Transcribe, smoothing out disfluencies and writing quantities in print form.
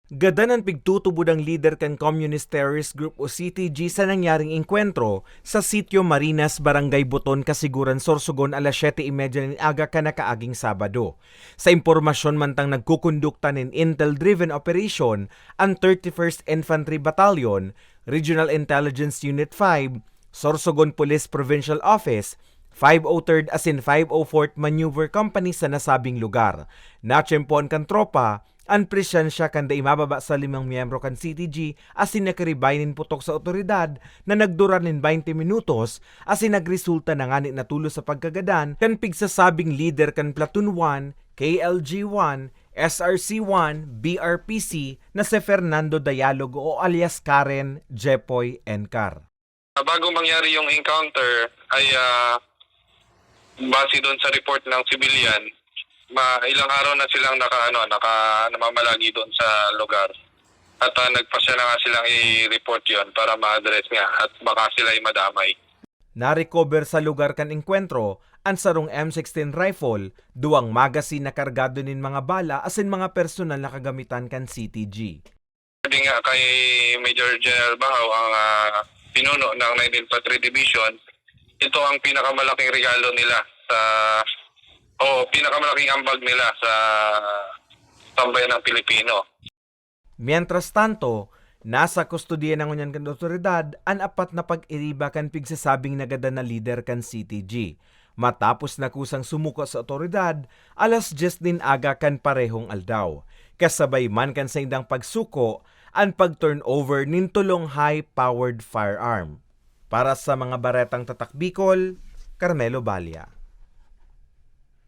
Gadanan pigtutubod ang leader kan Communist Terrorist Group o CTG sa nangyaring engkwentro sa sitio Marinas, Barangay Buton, Kasiguran, Sorsogon alas 7:30 ng aga kanakaaging Sabado. Sa impormasyon mantang nagkukondukta ng Intel-driven operation ang 31st Infantry Battalion, Regional Intelligence Unit 5, Sorsogon Police Provincial Office, 503rd as in 504th Maneuver Company sa nasabing lugar. Natsyempoan kan tropa ang presensya kanda imababa sa 5 miyembro kan CTG asin nakaribayin putok sa otoridad na nagduran nin 20 minutos asin nagresulta na nga natulo sa pagkagadan kan pigsasabing leader kan Platoon 1, KLG1, SRC1, BRPC na si Fernando Dialogo o alias Karen Jepoy Encar. Bago mangyari yung encounter ay base doon sa report ng civilian, ilang araw na silang namamalagi doon sa lugar. At nagpasya na nga silang i-report yon para ma-address nga at baka sila ay madamay. Na-recover sa lugar kan engkwentro ang sarong M16 rifle, duwang magazine na kargado nin mga bala asin mga personal na kagamitan kan CTG. Sabi nga kay Major General Bahaw, ang pinuno ng 19th Infantry Division, ito ang pinakamalaking regalo nila pinakamalaking ambag nila sa tambayan ng Pilipino. Mientras tanto, nasa kustodiya ng unyan kan otoridad ang apat na pag-iriba kan pigsasabing nagada na leader kan CTG. Matapos na kusang sumuko sa otoridad, alas 10 din aga kan parehong aldaw. Kasabay man kan sa indang pagsuko, ang pag-turnover nin tulong high-powered firearm. Para sa mga baretang tatak Bicol, Carmelo Balia.